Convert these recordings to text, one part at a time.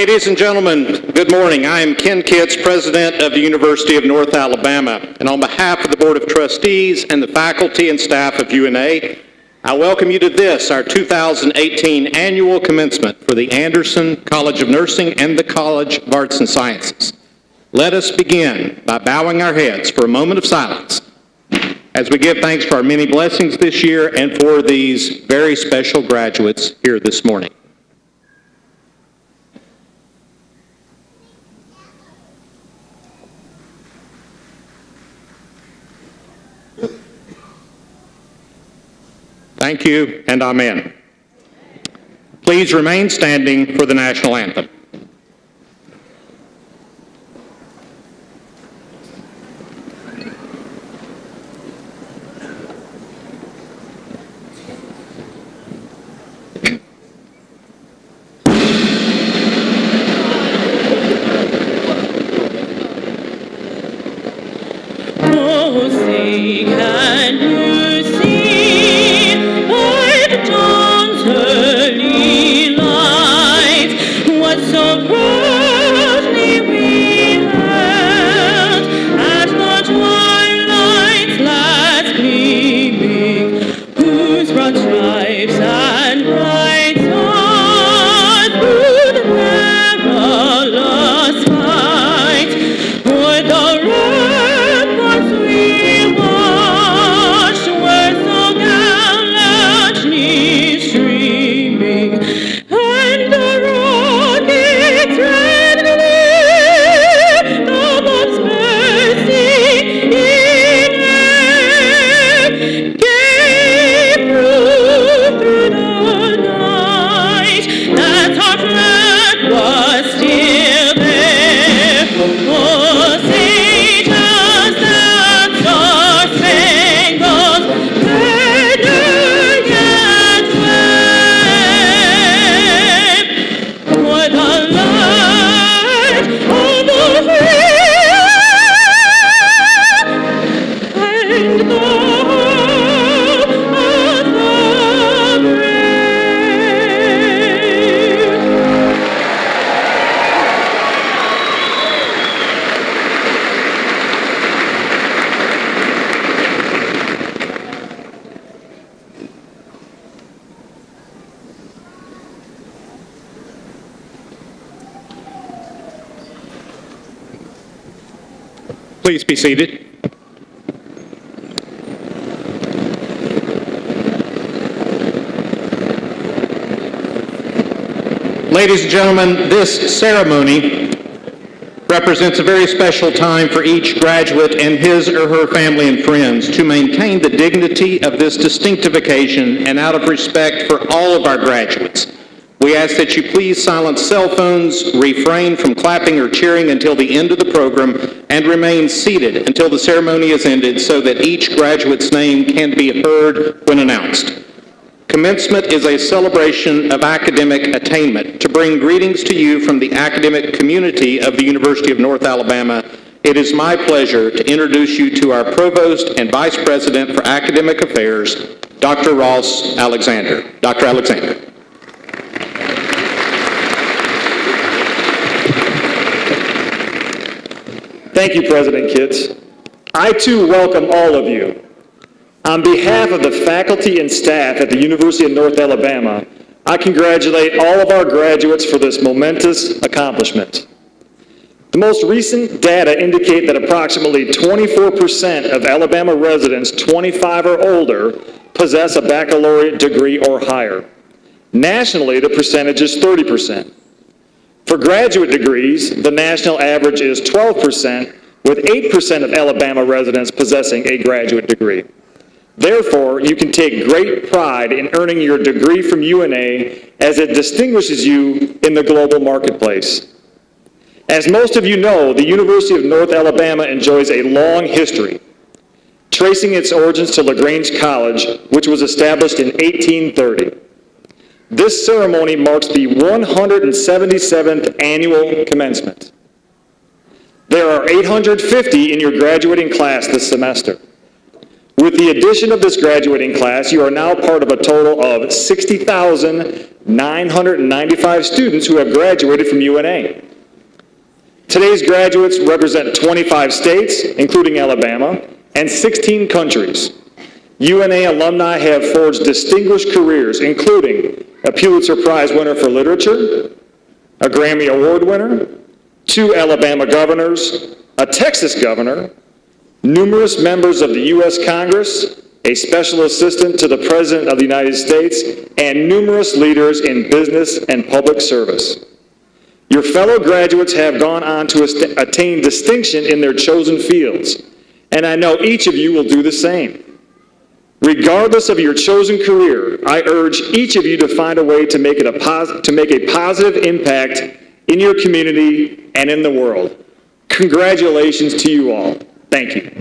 Ladies and gentlemen, good morning. I am Ken Kitts, President of the University of North Alabama, and on behalf of the Board of Trustees and the faculty and staff of UNA, I welcome you to this, our 2018 annual commencement for the Anderson College of Nursing and the College of Arts and Sciences. Let us begin by bowing our heads for a moment of silence as we give thanks for our many blessings this year and for these very special graduates here this morning. Thank you, and amen. Please remain standing for the National Anthem. Oh, say, can you see by the dawn's early light what so proudly we held at the twilight's last gleaming, whose broad stripes and bright stars through the perilous fight o'er the ramparts we watched were so gallantly streaming, and the rocket's red gleam, the bombs bursting in air, gave proof through the night that our flag was still there. Oh, say just that star-spangled banner yet wave, for the light of the free and the hope of the brave. Please be seated. Ladies and gentlemen, this ceremony represents a very special time for each graduate and his or her family and friends to maintain the dignity of this distinctive occasion, and out of respect for all of our graduates, we ask that you please silence cell phones, refrain from clapping or cheering until the end of the program, and remain seated until the ceremony is ended so that each graduate's name can be heard when announced. Commencement is a celebration of academic attainment. To bring greetings to you from the academic community of the University of North Alabama, it is my pleasure to introduce you to our Provost and Vice President for Academic Affairs, Dr. Ross Alexander. Dr. Alexander. Thank you, President Kitts. I too welcome all of you. On behalf of the faculty and staff at the University of North Alabama, I congratulate all of our graduates for this momentous accomplishment. The most recent data indicate that approximately 24% of Alabama residents 25 or older possess a baccalaureate degree or higher. Nationally, the percentage is 30%. For graduate degrees, the national average is 12%, with 8% of Alabama residents possessing a graduate degree. Therefore, you can take great pride in earning your degree from UNA as it distinguishes you in the global marketplace. As most of you know, the University of North Alabama enjoys a long history, tracing its origins to LaGrange College, which was established in 1830. This ceremony marks the 177th annual commencement. There are 850 in your graduating class this semester. With the addition of this graduating class, you are now part of a total of 60,995 students who have graduated from UNA. Today's graduates represent 25 states, including Alabama, and 16 countries. UNA alumni have forged distinguished careers, including a Pulitzer Prize winner for literature, a Grammy Award winner, 2 Alabama governors, a Texas governor, numerous members of the U.S. Congress, a special assistant to the President of the United States, and numerous leaders in business and public service. Your fellow graduates have gone on to attain distinction in their chosen fields, and I know each of you will do the same. Regardless of your chosen career, I urge each of you to find a way to make a positive impact in your community and in the world. Congratulations to you all. Thank you.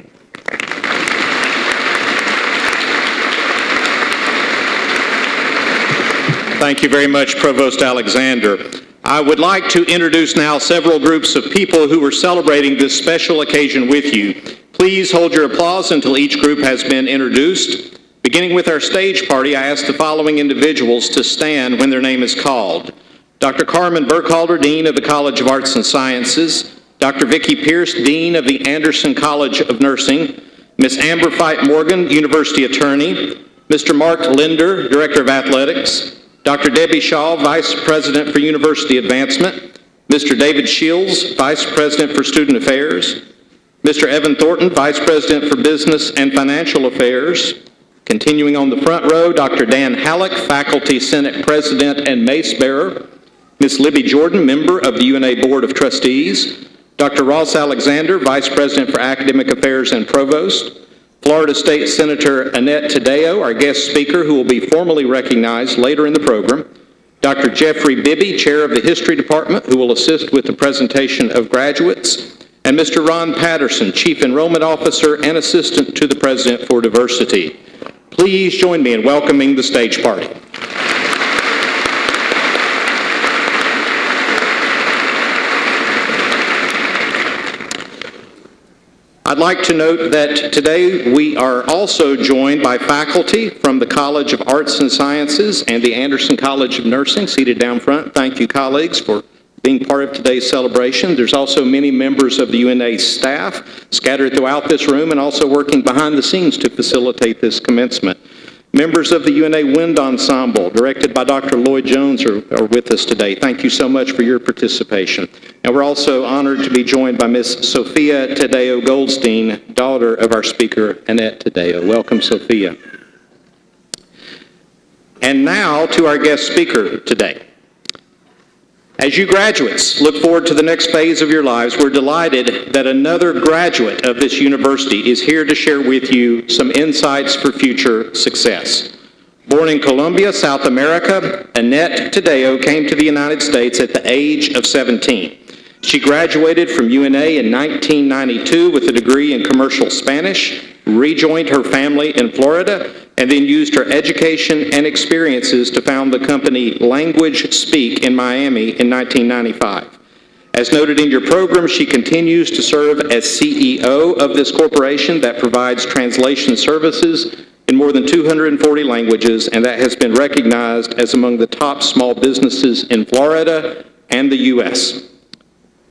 Thank you very much, Provost Alexander. I would like to introduce now several groups of people who are celebrating this special occasion with you. Please hold your applause until each group has been introduced. Beginning with our stage party, I ask the following individuals to stand when their name is called. Dr. Carmen Burkhalter, Dean of the College of Arts and Sciences, Dr. Vicki Pierce, Dean of the Anderson College of Nursing, Ms. Amber Fight Morgan, University Attorney, Mr. Mark Linder, Director of Athletics, Dr. Debbie Shaw, Vice President for University Advancement, Mr. David Shields, Vice President for Student Affairs, Mr. Evan Thornton, Vice President for Business and Financial Affairs. Continuing on the front row, Dr. Dan Halleck, Faculty Senate President and Mace Bearer, Ms. Libby Jordan, member of the UNA Board of Trustees, Dr. Ross Alexander, Vice President for Academic Affairs and Provost, Florida State Senator Annette Tadeo, our guest speaker, who will be formally recognized later in the program, Dr. Jeffrey Bibby, Chair of the History Department, who will assist with the presentation of graduates, and Mr. Ron Patterson, Chief Enrollment Officer and Assistant to the President for Diversity. Please join me in welcoming the stage party. I'd like to note that today we are also joined by faculty from the College of Arts and Sciences and the Anderson College of Nursing, seated down front. Thank you, colleagues, for being part of today's celebration. There's also many members of the UNA staff scattered throughout this room and also working behind the scenes to facilitate this commencement. Members of the UNA Wind Ensemble, directed by Dr. Lloyd Jones, are with us today. Thank you so much for your participation. And we're also honored to be joined by Miss Sophia Tadeo Goldstein, daughter of our speaker, Annette Tadeo. Welcome, Sophia. And now to our guest speaker today. As you graduates look forward to the next phase of your lives, we're delighted that another graduate of this university is here to share with you some insights for future success. Born in Colombia, South America, Annette Tadeo came to the United States at the age of 17. She graduated from UNA in 1992 with a degree in commercial Spanish, rejoined her family in Florida, and then used her education and experiences to found the company Language Speak in Miami in 1995. As noted in your program, she continues to serve as CEO of this corporation that provides translation services in more than 240 languages, and that has been recognized as among the top small businesses in Florida and the U.S.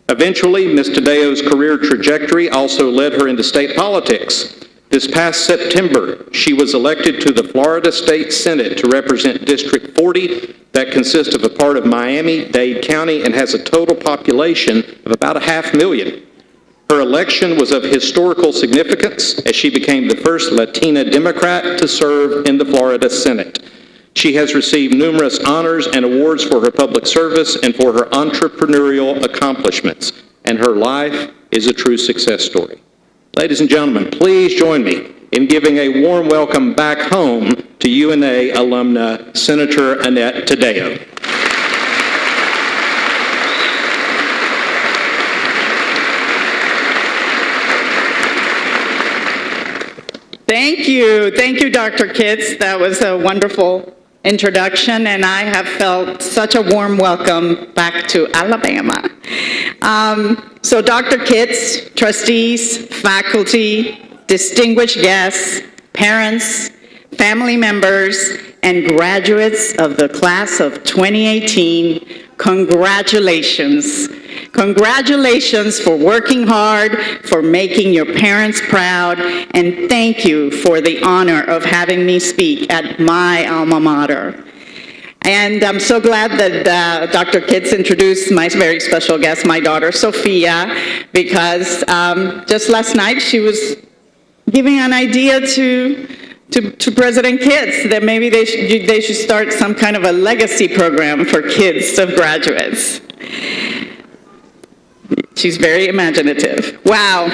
Eventually, Ms. Tadeo's career trajectory also led her into state politics. This past September, she was elected to the Florida State Senate to represent District 40 that consists of a part of Miami-Dade County and has a total population of about 500,000. Her election was of historical significance as she became the first Latina Democrat to serve in the Florida Senate. She has received numerous honors and awards for her public service and for her entrepreneurial accomplishments, and her life is a true success story. Ladies and gentlemen, please join me in giving a warm welcome back home to UNA alumna, Senator Annette Tadeo. Thank you, Dr. Kitts. That was a wonderful introduction, and I have felt such a warm welcome back to Alabama. So Dr. Kitts, trustees, faculty, distinguished guests, parents, family members, and graduates of the class of 2018, congratulations. Congratulations for working hard, for making your parents proud, and thank you for the honor of having me speak at my alma mater. And I'm so glad that Dr. Kitts introduced my very special guest, my daughter, Sophia, because just last night she was giving an idea to President Kitts that maybe they should start some kind of a legacy program for kids of graduates. She's very imaginative. Wow.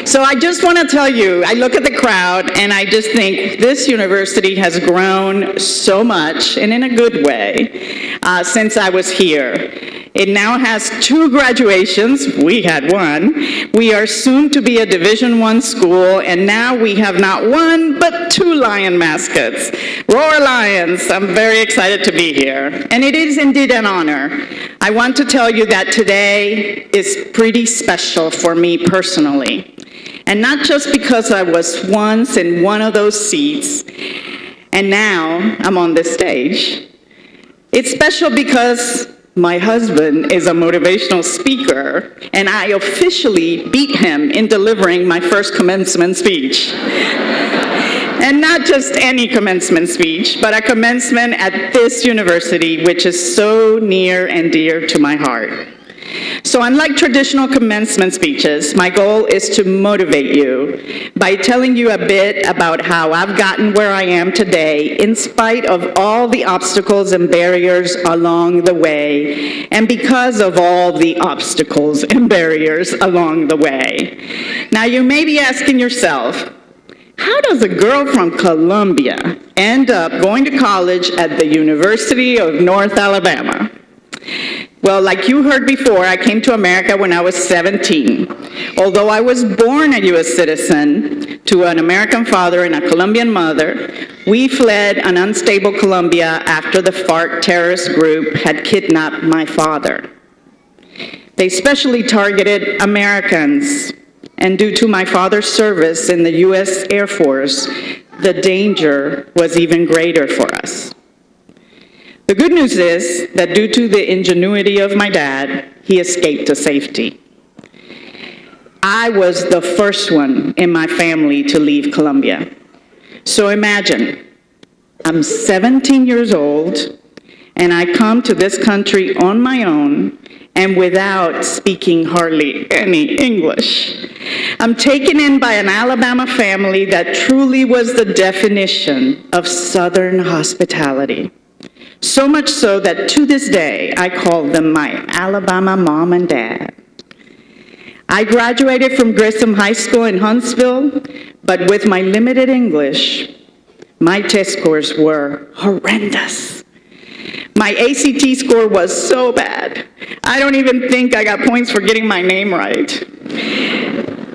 So I just want to tell you, I look at the crowd and I just think this university has grown so much, and in a good way, since I was here. It now has 2 graduations. We had 1. We are soon to be a Division I school, and now we have not 1, but 2 lion mascots. Roar Lions! I'm very excited to be here. And it is indeed an honor. I want to tell you that today is pretty special for me personally. And not just because I was once in one of those seats, and now I'm on this stage. It's special because my husband is a motivational speaker, and I officially beat him in delivering my first commencement speech. And not just any commencement speech, but a commencement at this university, which is so near and dear to my heart. So unlike traditional commencement speeches, my goal is to motivate you by telling you a bit about how I've gotten where I am today in spite of all the obstacles and barriers along the way, and because of all the obstacles and barriers along the way. Now you may be asking yourself, how does a girl from Columbia end up going to college at the University of North Alabama? Well, like you heard before, I came to America when I was 17. Although I was born a U.S. citizen to an American father and a Colombian mother, we fled an unstable Colombia after the FARC terrorist group had kidnapped my father. They specially targeted Americans, and due to my father's service in the U.S. Air Force, the danger was even greater for us. The good news is that due to the ingenuity of my dad, he escaped to safety. I was the first one in my family to leave Colombia. So imagine, I'm 17 years old, and I come to this country on my own and without speaking hardly any English. I'm taken in by an Alabama family that truly was the definition of Southern hospitality. So much so that to this day, I call them my Alabama mom and dad. I graduated from Grissom High School in Huntsville, but with my limited English, my test scores were horrendous. My ACT score was so bad, I don't even think I got points for getting my name right.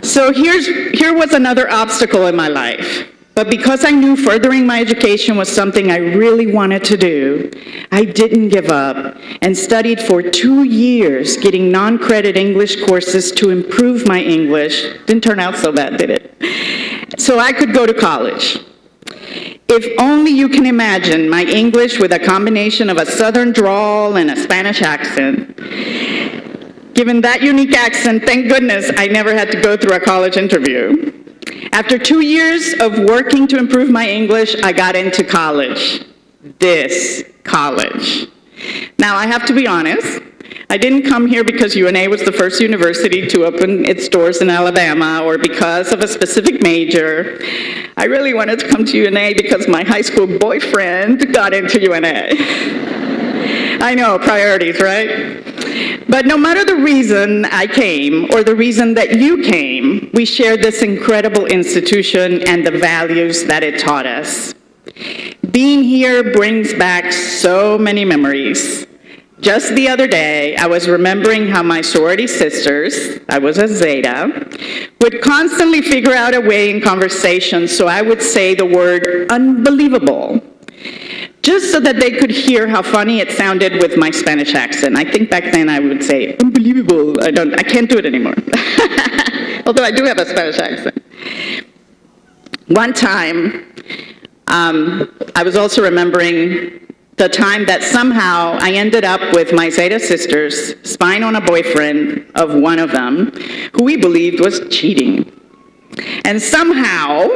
So here was another obstacle in my life. But because I knew furthering my education was something I really wanted to do, I didn't give up and studied for 2 years getting non-credit English courses to improve my English. Didn't turn out so bad, did it? So I could go to college. If only you can imagine my English with a combination of a Southern drawl and a Spanish accent. Given that unique accent, thank goodness I never had to go through a college interview. After 2 years of working to improve my English, I got into college. This college. Now, I have to be honest, I didn't come here because UNA was the first university to open its doors in Alabama or because of a specific major. I really wanted to come to UNA because my high school boyfriend got into UNA. I know, priorities, right? But no matter the reason I came or the reason that you came, we share this incredible institution and the values that it taught us. Being here brings back so many memories. Just the other day, I was remembering how my sorority sisters, I was a Zeta, would constantly figure out a way in conversation so I would say the word unbelievable, just so that they could hear how funny it sounded with my Spanish accent. I think back then I would say, unbelievable. I can't do it anymore. Although I do have a Spanish accent. One time, I was also remembering the time that somehow I ended up with my Zeta sisters spying on a boyfriend of one of them, who we believed was cheating. And somehow,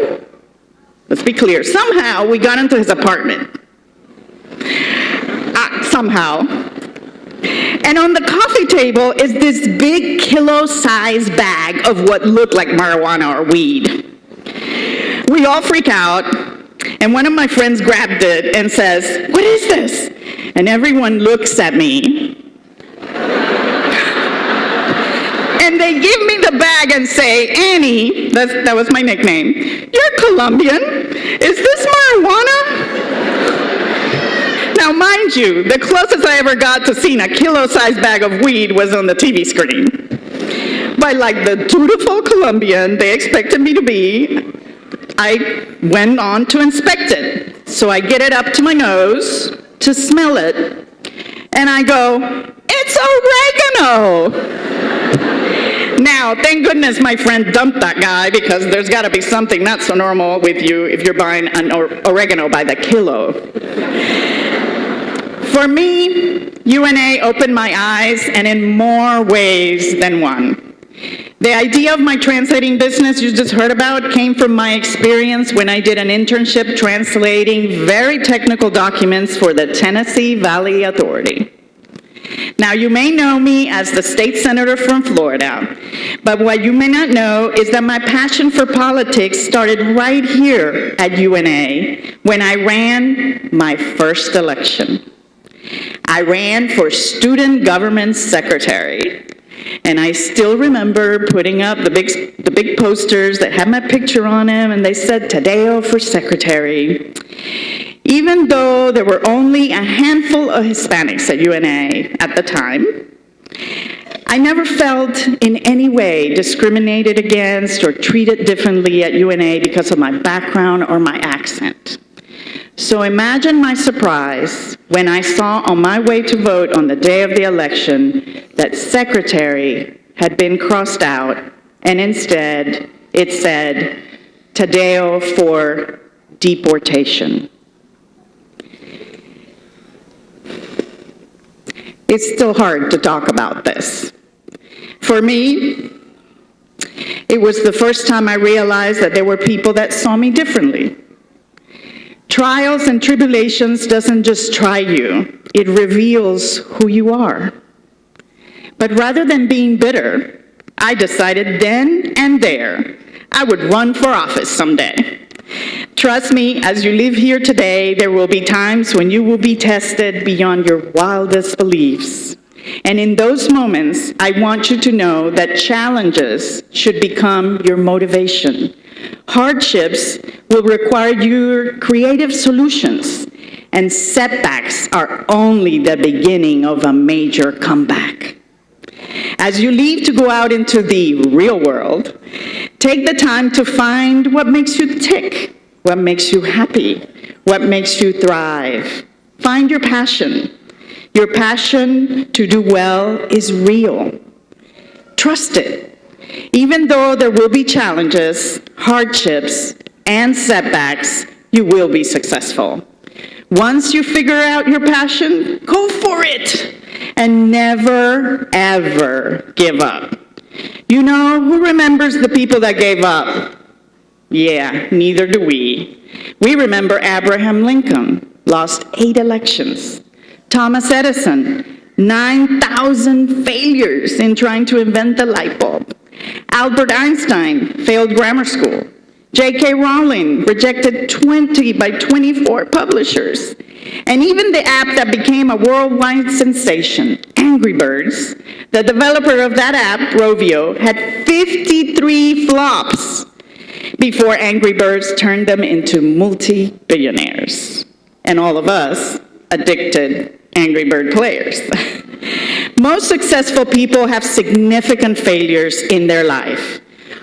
let's be clear, somehow we got into his apartment. Somehow. And on the coffee table is this big kilo-sized bag of what looked like marijuana or weed. We all freak out, and one of my friends grabbed it and says, "What is this?" And everyone looks at me. And they give me the bag and say, "Annie," that was my nickname, "you're Colombian. Is this marijuana?" Now, mind you, the closest I ever got to seeing a kilo-sized bag of weed was on the TV screen. But like the dutiful Colombian they expected me to be, I went on to inspect it. So I get it up to my nose to smell it, and I go, "It's oregano!" Now, thank goodness my friend dumped that guy, because there's got to be something not so normal with you if you're buying an oregano by the kilo. For me, UNA opened my eyes, and in more ways than one. The idea of my translating business you just heard about came from my experience when I did an internship translating very technical documents for the Tennessee Valley Authority. Now, you may know me as the state senator from Florida, but what you may not know is that my passion for politics started right here at UNA when I ran my first election. I ran for student government secretary. And I still remember putting up the big posters that had my picture on them, and they said, "Tadeo for secretary." Even though there were only a handful of Hispanics at UNA at the time, I never felt in any way discriminated against or treated differently at UNA because of my background or my accent. So imagine my surprise when I saw on my way to vote on the day of the election that secretary had been crossed out, and instead it said, "Tadeo for deportation." It's still hard to talk about this. For me, it was the first time I realized that there were people that saw me differently. Trials and tribulations doesn't just try you, it reveals who you are. But rather than being bitter, I decided then and there I would run for office someday. Trust me, as you live here today, there will be times when you will be tested beyond your wildest beliefs. And in those moments, I want you to know that challenges should become your motivation. Hardships will require your creative solutions, and setbacks are only the beginning of a major comeback. As you leave to go out into the real world, take the time to find what makes you tick, what makes you happy, what makes you thrive. Find your passion. Your passion to do well is real. Trust it. Even though there will be challenges, hardships, and setbacks, you will be successful. Once you figure out your passion, go for it, and never, ever give up. You know, who remembers the people that gave up? Yeah, neither do we. We remember Abraham Lincoln, lost 8 elections. Thomas Edison, 9,000 failures in trying to invent the light bulb. Albert Einstein failed grammar school. J.K. Rowling rejected 20 by 24 publishers. And even the app that became a worldwide sensation, Angry Birds, the developer of that app, Rovio, had 53 flops before Angry Birds turned them into multi-billionaires. And all of us addicted Angry Bird players. Most successful people have significant failures in their life.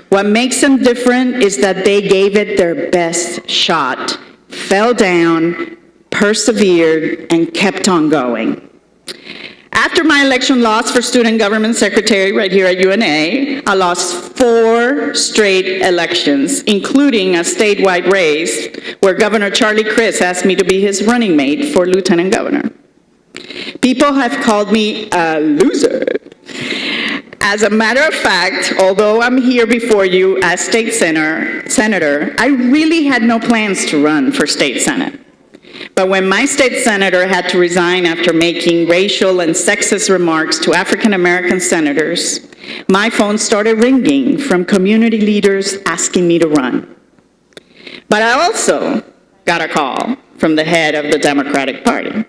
What makes them different is that they gave it their best shot, fell down, persevered, and kept on going. After my election loss for student government secretary right here at UNA, I lost 4 straight elections, including a statewide race where Governor Charlie Crist asked me to be his running mate for lieutenant governor. People have called me a loser. As a matter of fact, although I'm here before you as state senator, I really had no plans to run for state senate. But when my state senator had to resign after making racial and sexist remarks to African American senators, my phone started ringing from community leaders asking me to run. But I also got a call from the head of the Democratic Party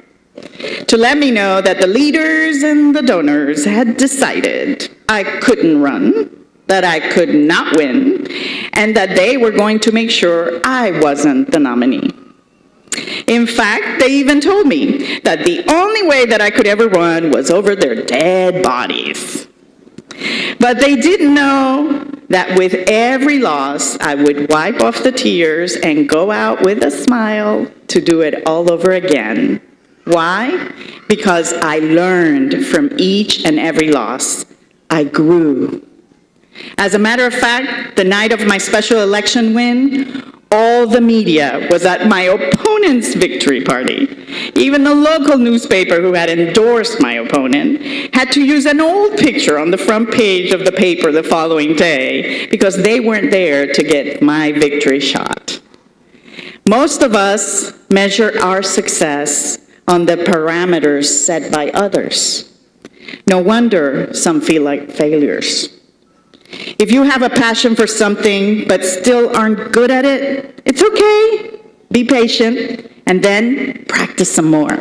to let me know that the leaders and the donors had decided I couldn't run, that I could not win, and that they were going to make sure I wasn't the nominee. In fact, they even told me that the only way that I could ever run was over their dead bodies. But they didn't know that with every loss, I would wipe off the tears and go out with a smile to do it all over again. Why? Because I learned from each and every loss. I grew. As a matter of fact, the night of my special election win, all the media was at my opponent's victory party. Even the local newspaper who had endorsed my opponent had to use an old picture on the front page of the paper the following day because they weren't there to get my victory shot. Most of us measure our success on the parameters set by others. No wonder some feel like failures. If you have a passion for something but still aren't good at it, it's okay. Be patient and then practice some more.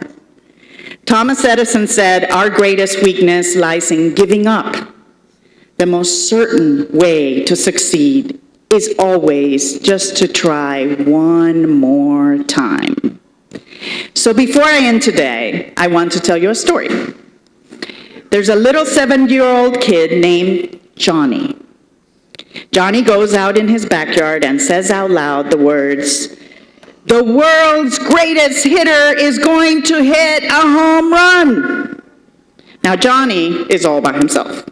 Thomas Edison said, "Our greatest weakness lies in giving up. The most certain way to succeed is always just to try one more time." So before I end today, I want to tell you a story. There's a little 7-year-old kid named Johnny. Johnny goes out in his backyard and says out loud the words, "The world's greatest hitter is going to hit a home run." Now Johnny is all by himself.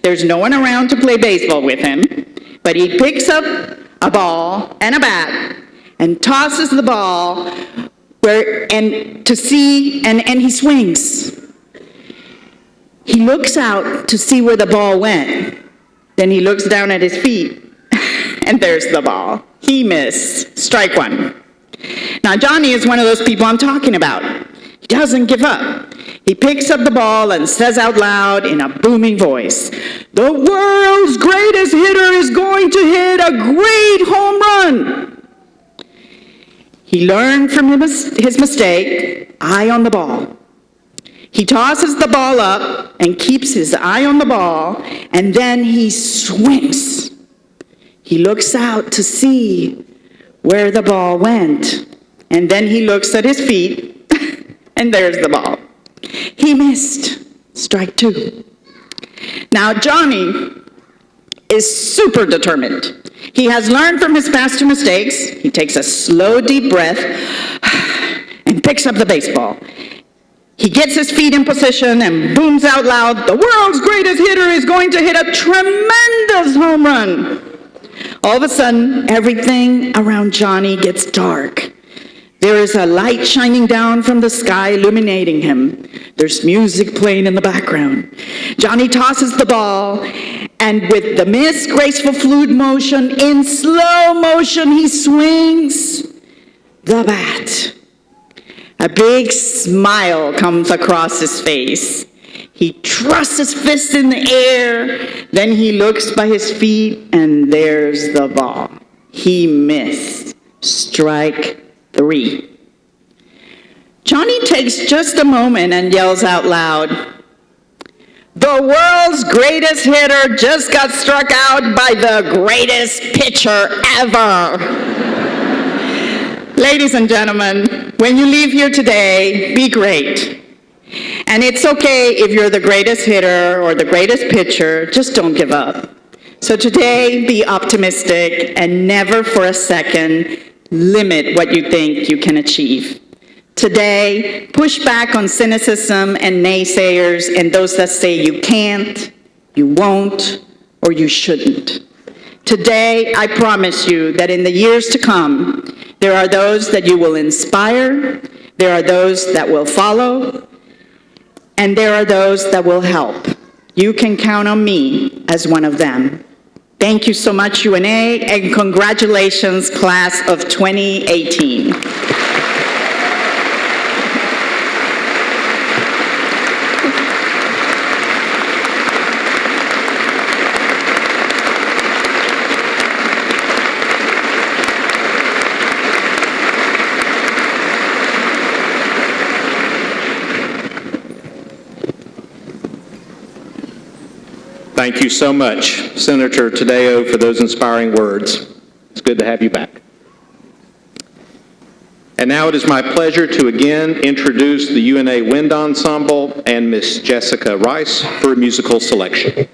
There's no one around to play baseball with him, but he picks up a ball and a bat and tosses the ball and he swings. He looks out to see where the ball went. Then he looks down at his feet, and there's the ball. He missed. Strike one. Now, Johnny is one of those people I'm talking about. He doesn't give up. He picks up the ball and says out loud in a booming voice, "The world's greatest hitter is going to hit a great home run." He learned from his mistake, eye on the ball. He tosses the ball up and keeps his eye on the ball, and then he swings. He looks out to see where the ball went, and then he looks at his feet, and there's the ball. He missed. Strike two. Now, Johnny is super determined. He has learned from his past mistakes. He takes a slow, deep breath and picks up the baseball. He gets his feet in position and booms out loud, "The world's greatest hitter is going to hit a tremendous home run." All of a sudden, everything around Johnny gets dark. There is a light shining down from the sky, illuminating him. There's music playing in the background. Johnny tosses the ball, and with the missed graceful fluid motion, in slow motion, he swings the bat. A big smile comes across his face. He thrusts his fist in the air, then he looks by his feet, and there's the ball. He missed. Strike three. Johnny takes just a moment and yells out loud, "The world's greatest hitter just got struck out by the greatest pitcher ever." Ladies and gentlemen, when you leave here today, be great. And it's okay if you're the greatest hitter or the greatest pitcher, just don't give up. So today, be optimistic and never for a second limit what you think you can achieve. Today, push back on cynicism and naysayers and those that say you can't, you won't, or you shouldn't. Today, I promise you that in the years to come, there are those that you will inspire, there are those that will follow, and there are those that will help. You can count on me as one of them. Thank you so much, UNA, and congratulations, class of 2018. Thank you so much, Senator Tadeo, for those inspiring words. It's good to have you back. And now it is my pleasure to again introduce the UNA Wind Ensemble and Miss Jessica Rice for a musical selection.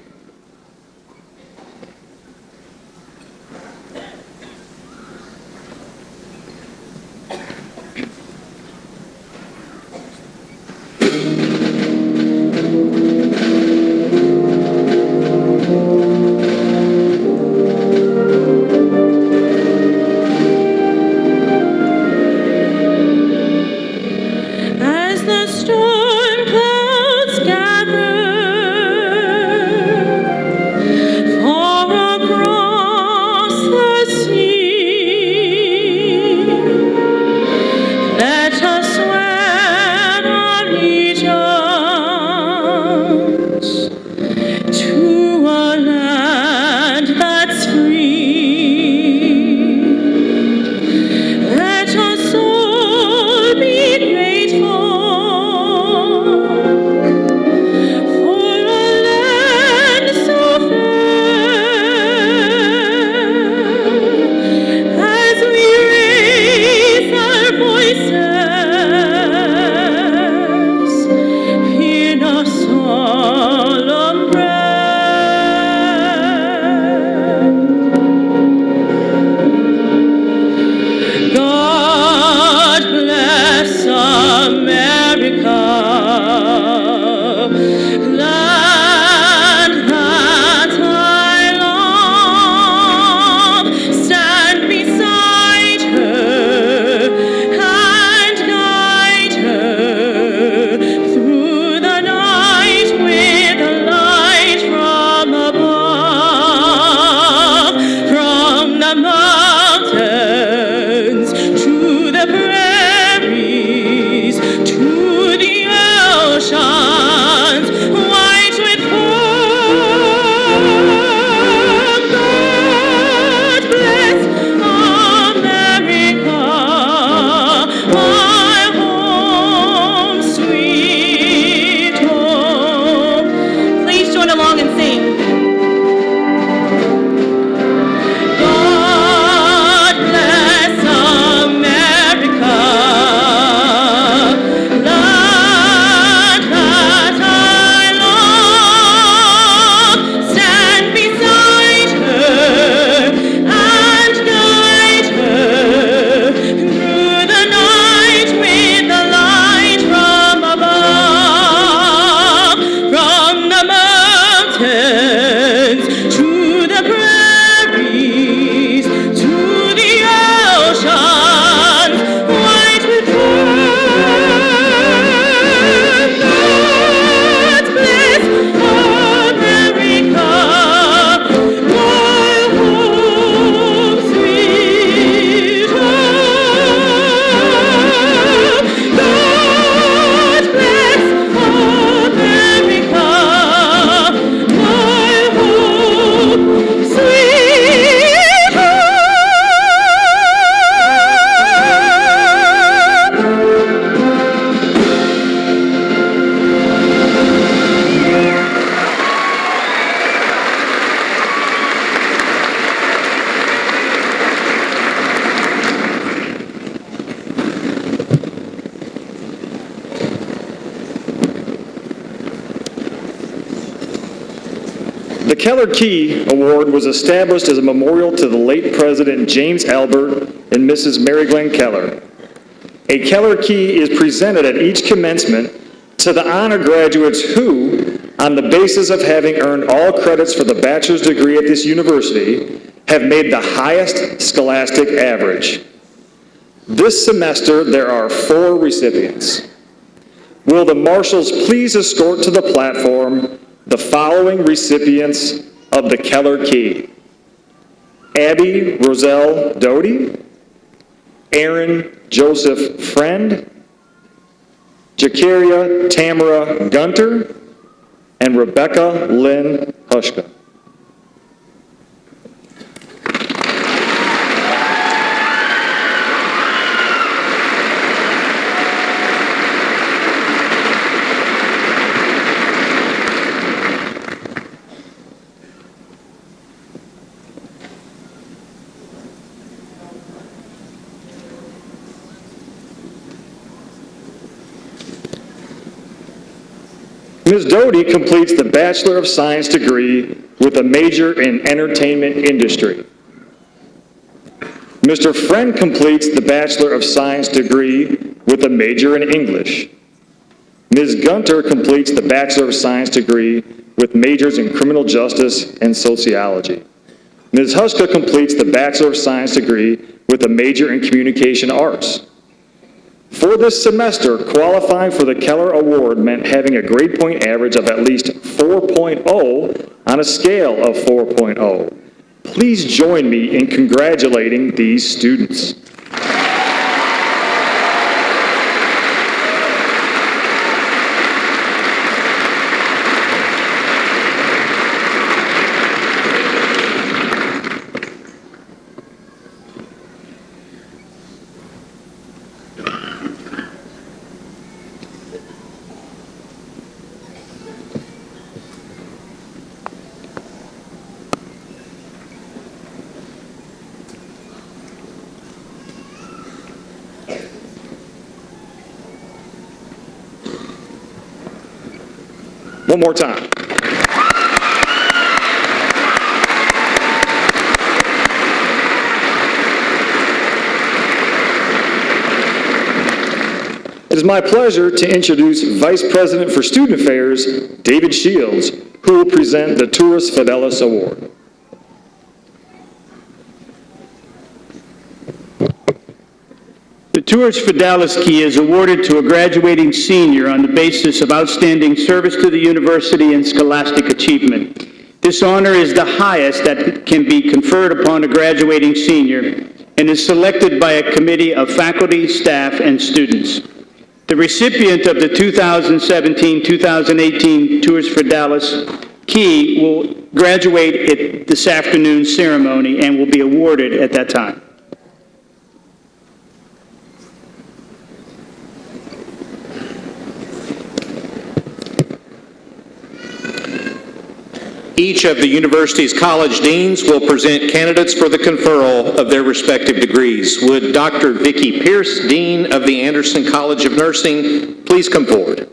As the storm clouds gather far across the sea, let us swear allegiance to a land that's free. Let us all be grateful for a land so fair. As we raise our voices in a solemn prayer. God bless America, land that I love. Stand beside her and guide her through the night with a light from above, from the mountains to the prairies, to the oceans, white with foam. God bless America, my home, sweet home. Please join along and sing. God bless America, land that I love. Stand beside her and guide her through the night with the light from above, from the mountains to the prairies, to the oceans, white with foam. God bless America, my home, sweet home. God bless America, my home, sweet The Keller Key Award was established as a memorial to the late President James Albert and Mrs. Mary Glenn Keller. A Keller Key is presented at each commencement to the honor graduates who, on the basis of having earned all credits for the bachelor's degree at this university, have made the highest scholastic average. This semester, there are 4 recipients. Will the marshals please escort to the platform the following recipients of the Keller Key: Abby Roselle Doty, Aaron Joseph Friend, Jakaria Tamara Gunter, and Rebecca Lynn Hushka. Ms. Doty completes the Bachelor of Science degree with a major in entertainment industry. Mr. Friend completes the Bachelor of Science degree with a major in English. Ms. Gunter completes the Bachelor of Science degree with majors in criminal justice and sociology. Ms. Hushka completes the Bachelor of Science degree with a major in communication arts. For this semester, qualifying for the Keller Award meant having a grade point average of at least 4.0 on a scale of 4.0. Please join me in congratulating these students. One more time. It is my pleasure to introduce Vice President for Student Affairs, David Shields, who will present the Tourist Fidelis Award. The Tourist Fidelis Key is awarded to a graduating senior on the basis of outstanding service to the university and scholastic achievement. This honor is the highest that can be conferred upon a graduating senior and is selected by a committee of faculty, staff, and students. The recipient of the 2017-2018 Tourist Fidelis Key will graduate at this afternoon's ceremony and will be awarded at that time. Each of the university's college deans will present candidates for the conferral of their respective degrees. Would Dr. Vicki Pierce, Dean of the Anderson College of Nursing, please come forward?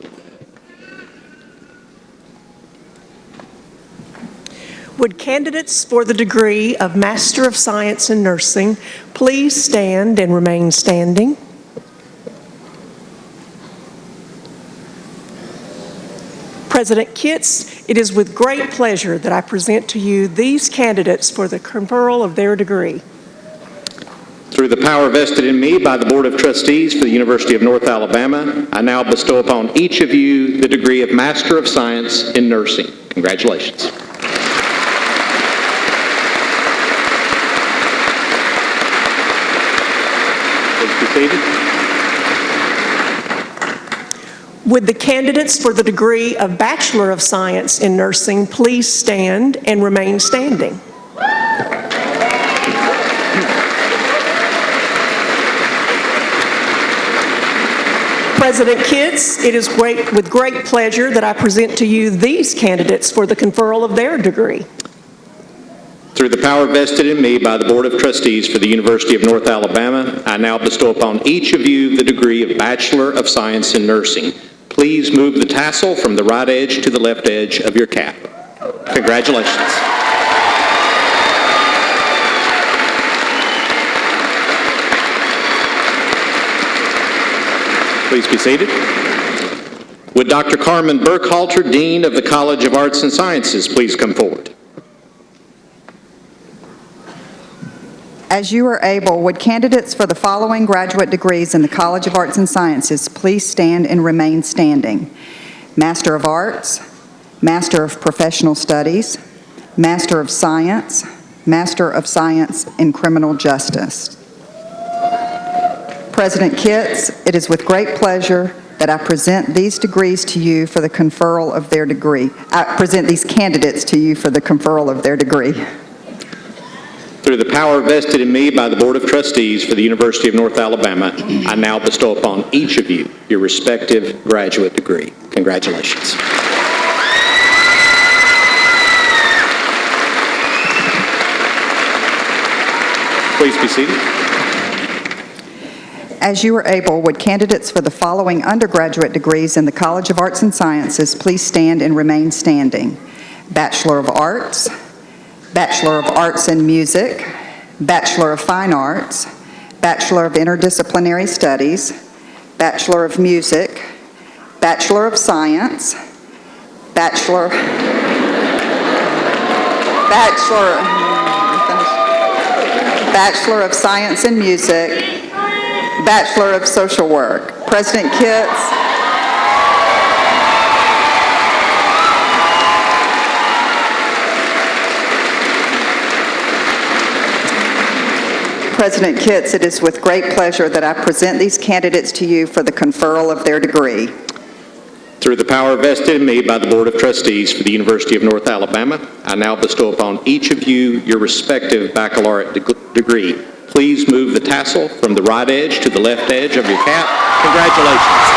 Would candidates for the degree of Master of Science in Nursing please stand and remain standing? President Kitts, it is with great pleasure that I present to you these candidates for the conferral of their degree. Through the power vested in me by the Board of Trustees for the University of North Alabama, I now bestow upon each of you the degree of Master of Science in Nursing. Congratulations. Please be seated. Would the candidates for the degree of Bachelor of Science in Nursing please stand and remain standing? President Kitts, it is with great pleasure that I present to you these candidates for the conferral of their degree. Through the power vested in me by the Board of Trustees for the University of North Alabama, I now bestow upon each of you the degree of Bachelor of Science in Nursing. Please move the tassel from the right edge to the left edge of your cap. Congratulations. Please be seated. Would Dr. Carmen Burkhalter, Dean of the College of Arts and Sciences, please come forward? As you are able, would candidates for the following graduate degrees in the College of Arts and Sciences please stand and remain standing? Master of Arts, Master of Professional Studies, Master of Science in Criminal Justice. President Kitts, it is with great pleasure that I present these degrees to you for the conferral of their degree. I present these candidates to you for the conferral of their degree. Through the power vested in me by the Board of Trustees for the University of North Alabama, I now bestow upon each of you your respective graduate degree. Congratulations. Please be seated. As you are able, would candidates for the following undergraduate degrees in the College of Arts and Sciences please stand and remain standing? Bachelor of Arts, Bachelor of Arts in Music, Bachelor of Fine Arts, Bachelor of Interdisciplinary Studies, Bachelor of Music, Bachelor of Science, Bachelor of Science in Music, Bachelor of Social Work. President Kitts, President Kitts, it is with great pleasure that I present these candidates to you for the conferral of their degree. Through the power vested in me by the Board of Trustees for the University of North Alabama, I now bestow upon each of you your respective baccalaureate degree. Please move the tassel from the right edge to the left edge of your cap. Congratulations.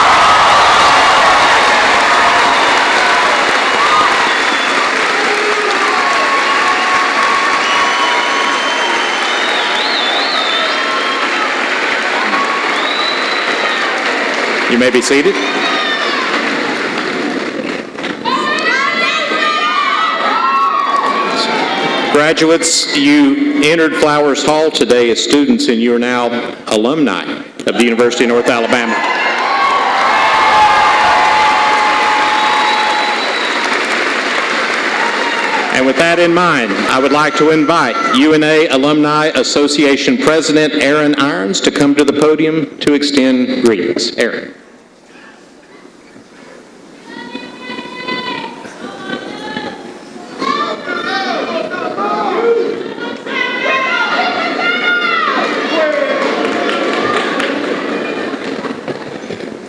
You may be seated. Graduates, you entered Flowers Hall today as students, and you are now alumni of the University of North Alabama. And with that in mind, I would like to invite UNA Alumni Association President Aaron Arns to come to the podium to extend greetings. Aaron.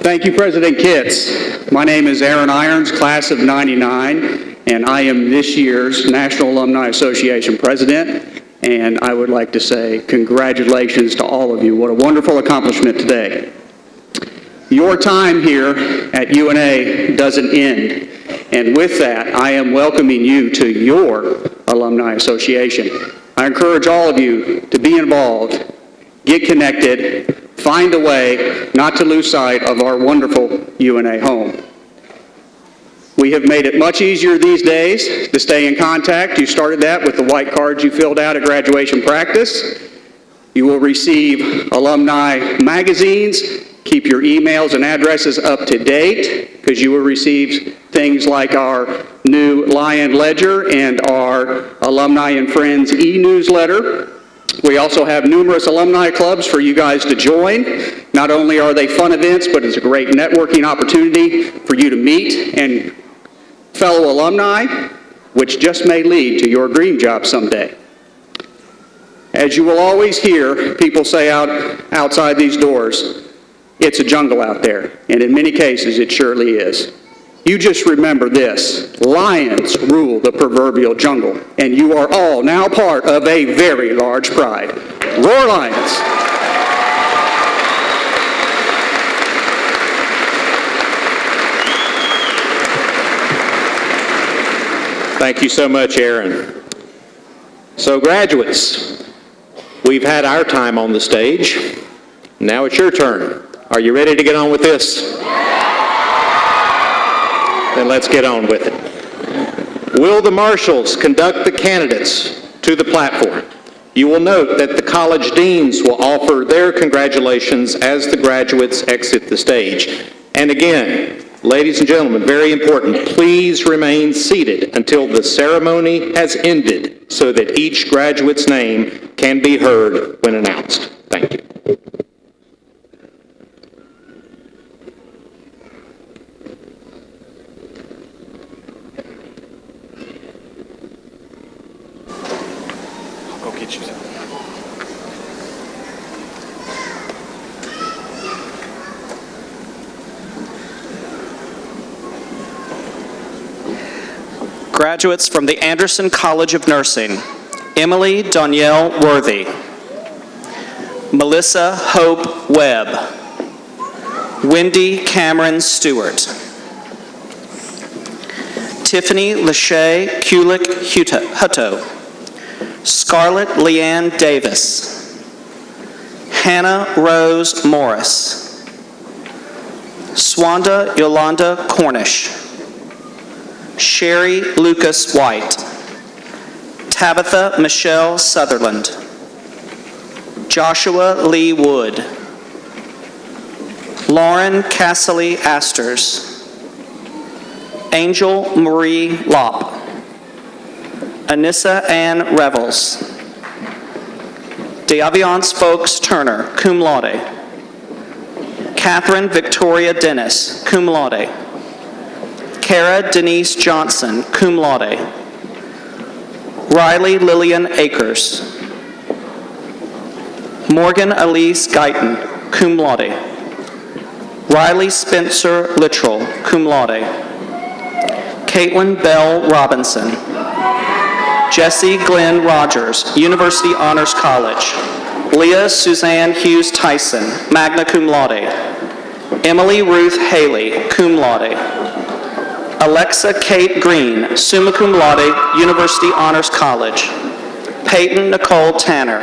Thank you, President Kitts. My name is Aaron Irons, class of '99, and I am this year's National Alumni Association President, and I would like to say congratulations to all of you. What a wonderful accomplishment today. Your time here at UNA doesn't end, and with that, I am welcoming you to your Alumni Association. I encourage all of you to be involved, get connected, find a way not to lose sight of our wonderful UNA home. We have made it much easier these days to stay in contact. You started that with the white cards you filled out at graduation practice. You will receive alumni magazines. Keep your emails and addresses up to date, because you will receive things like our new Lion Ledger and our Alumni and Friends e-newsletter. We also have numerous alumni clubs for you guys to join. Not only are they fun events, but it's a great networking opportunity for you to meet and fellow alumni, which just may lead to your dream job someday. As you will always hear people say outside these doors, it's a jungle out there, and in many cases it surely is. You just remember this: lions rule the proverbial jungle, and you are all now part of a very large pride. Roar Lions! Thank you so much, Aaron. So graduates, we've had our time on the stage. Now it's your turn. Are you ready to get on with this? Then let's get on with it. Will the marshals conduct the candidates to the platform? You will note that the college deans will offer their congratulations as the graduates exit the stage. And again, Ladies and gentlemen, very important, please remain seated until the ceremony has ended so that each graduate's name can be heard when announced. Thank you. Go get you some. Graduates from the Anderson College of Nursing: Emily Danielle Worthy, Melissa Hope Webb, Wendy Cameron Stewart, Tiffany Lachey Kulik Hutto, Scarlett Leanne Davis, Hannah Rose Morris, Swanda Yolanda Cornish, Sherry Lucas White, Tabitha Michelle Sutherland, Joshua Lee Wood, Lauren Cassiley Asters, Angel Marie Lopp, Anissa Ann Revels, Deaviance Folks Turner, cum laude, Catherine Victoria Dennis, cum laude, Kara Denise Johnson, cum laude, Riley Lillian Akers, Morgan Elise Guyton, cum laude, Riley Spencer Littrell, cum laude, Caitlin Bell Robinson, Jesse Glenn Rogers, University Honors College, Leah Suzanne Hughes Tyson, magna cum laude, Emily Ruth Haley, cum laude, Alexa Kate Green, summa cum laude, University Honors College, Peyton Nicole Tanner,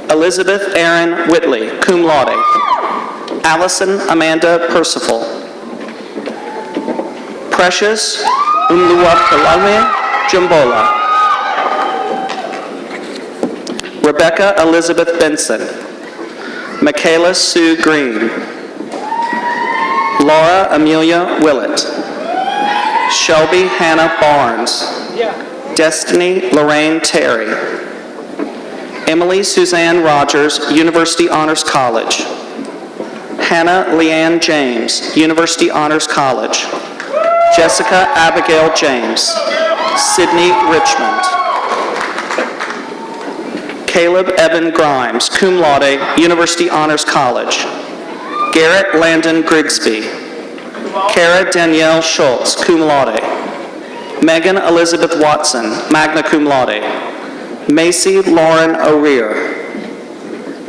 Elizabeth Erin Whitley, cum laude, Allison Amanda Percival, Precious Umluwapalame Jumbola, Rebecca Elizabeth Benson, Michaela Sue Green, Laura Amelia Willett, Shelby Hannah Barnes, Destiny Lorraine Terry, Emily Suzanne Rogers, University Honors College, Hannah Leanne James, University Honors College, Jessica Abigail James, Sydney Richmond, Caleb Evan Grimes, cum laude, University Honors College, Garrett Landon Grigsby, Kara Danielle Schultz, cum laude, Megan Elizabeth Watson, magna cum laude, Macy Lauren O'Rear,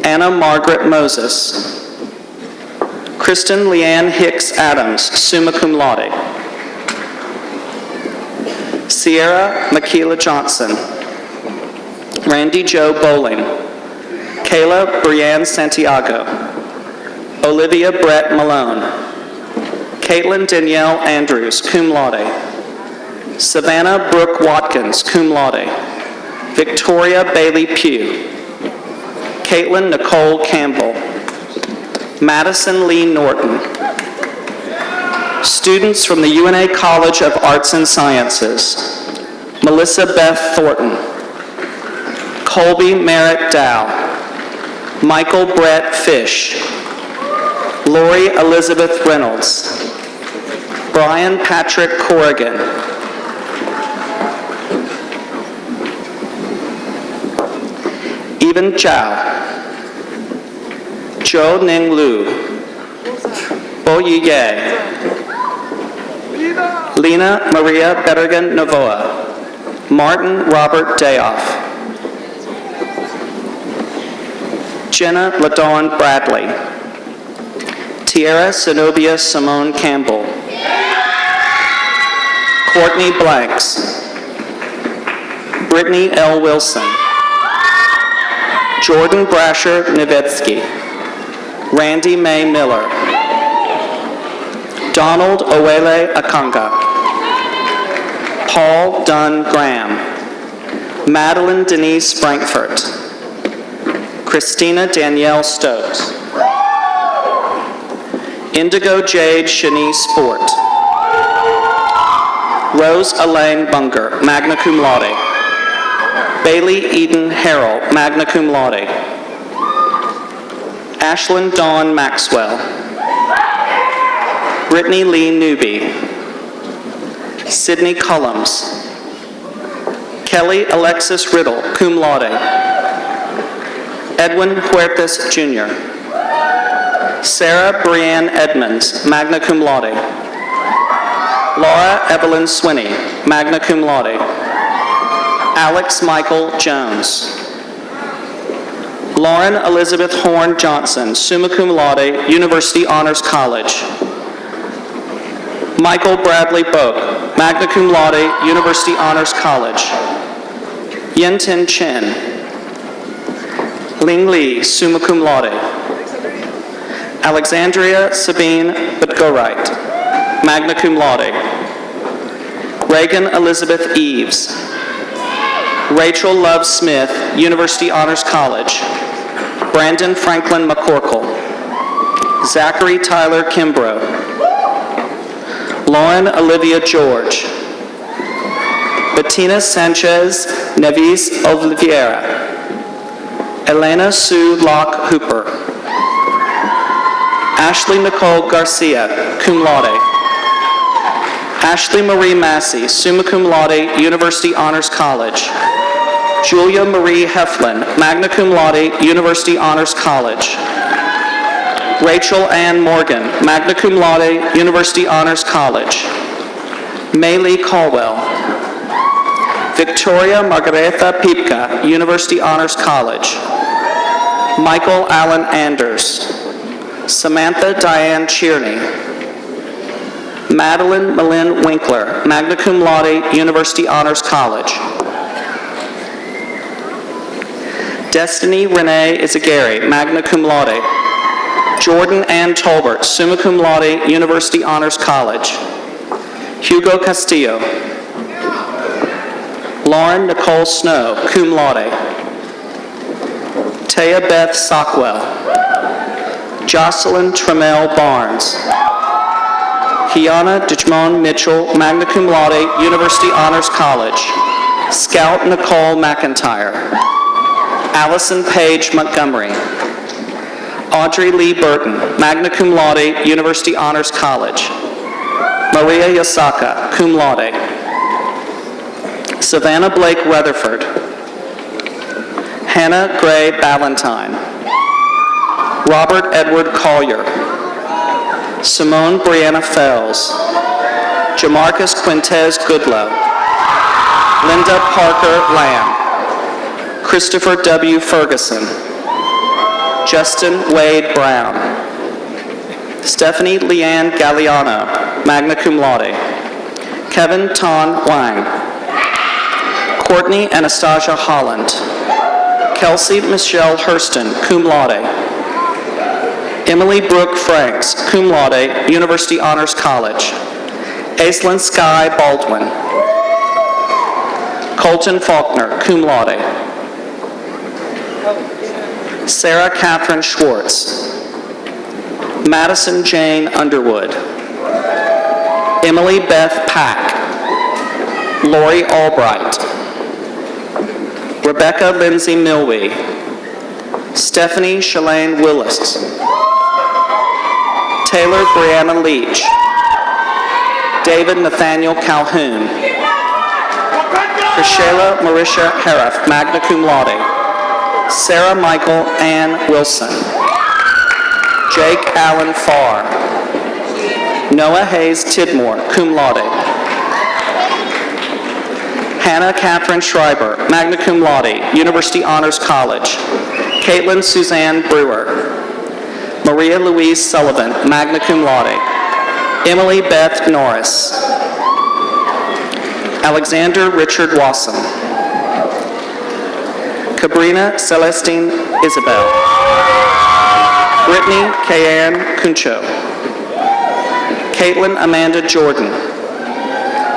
Anna Margaret Moses, Kristen Leanne Hicks Adams, summa cum laude, Sierra Makila Johnson, Randy Joe Bowling, Kayla Brianne Santiago, Olivia Brett Malone, Caitlin Danielle Andrews, cum laude, Savannah Brooke Watkins, cum laude, Victoria Bailey Pugh, Caitlin Nicole Campbell, Madison Lee Norton, students from the UNA College of Arts and Sciences, Melissa Beth Thornton, Colby Merritt Dow, Michael Brett Fish, Lori Elizabeth Reynolds, Brian Patrick Corrigan, Evan Chow, Zhou Ning Lu, Bo Yi Ye, Lena Maria Berrigan Novoa, Martin Robert Dayoff, Jenna LaDawn Bradley, Tierra Zenobia Simone Campbell, Courtney Blanks, Brittany L. Wilson, Jordan Brasher Nevetsky, Randy May Miller, Donald Owele Akanga, Paul Dunn Graham, Madeline Denise Frankfurt, Christina Danielle Stokes, Indigo Jade Shanice Sport. Rose Elaine Bunger, magna cum laude. Bailey Eden Harrell, magna cum laude. Ashlyn Dawn Maxwell. Brittany Lee Newby. Sydney Cullums. Kelly Alexis Riddle, cum laude. Edwin Huertas Jr. Sarah Brianne Edmonds, magna cum laude. Laura Evelyn Swinney, magna cum laude. Alex Michael Jones. Lauren Elizabeth Horn Johnson, summa cum laude, University Honors College. Michael Bradley Boak, magna cum laude, University Honors College. Yen-Tin Chen. Ling Li, summa cum laude. Alexandria Sabine Butgorite, magna cum laude. Reagan Elizabeth Eves. Rachel Love Smith, University Honors College. Brandon Franklin McCorkle. Zachary Tyler Kimbrough. Lauren Olivia George. Bettina Sanchez Neves Oliveira. Elena Sue Locke Hooper. Ashley Nicole Garcia, cum laude. Ashley Marie Massey, summa cum laude, University Honors College. Julia Marie Heflin, magna cum laude, University Honors College. Rachel Ann Morgan, magna cum laude, University Honors College. Maylee Caldwell. Victoria Margaretha Pipka, University Honors College. Michael Allen Anders. Samantha Diane Tierney. Madeline Malin Winkler, magna cum laude, University Honors College. Destiny Renee Izagari, magna cum laude. Jordan Ann Tolbert, summa cum laude, University Honors College. Hugo Castillo. Lauren Nicole Snow, cum laude. Taya Beth Sockwell. Jocelyn Trammell Barnes. Kiana Digimon Mitchell, magna cum laude, University Honors College. Scout Nicole McIntyre. Allison Page Montgomery. Audrey Lee Burton, magna cum laude, University Honors College. Maria Yasaka, cum laude. Savannah Blake Rutherford. Hannah Gray Ballantyne. Robert Edward Collier. Simone Brianna Fells. Jamarcus Quintez Goodlow. Linda Parker Lamb. Christopher W. Ferguson. Justin Wade Brown. Stephanie Leanne Galliano, magna cum laude. Kevin Ton Wang. Courtney Anastasia Holland. Kelsey Michelle Hurston, cum laude. Emily Brooke Franks, cum laude, University Honors College. Aislinn Sky Baldwin. Colton Faulkner, cum laude. Sarah Catherine Schwartz. Madison Jane Underwood. Emily Beth Pack. Lori Albright. Rebecca Lindsay Milwee. Stephanie Shalane Willis. Taylor Brianna Leach. David Nathaniel Calhoun. Krishela Marisha Hariff, magna cum laude. Sarah Michael Ann Wilson. Jake Allen Farr. Noah Hayes Tidmore, cum laude. Hannah Catherine Schreiber, magna cum laude, University Honors College. Caitlin Suzanne Brewer. Maria Louise Sullivan, magna cum laude. Emily Beth Norris. Alexander Richard Wassam. Cabrina Celestine Isabel. Brittany Kayanne Cuncho. Caitlin Amanda Jordan.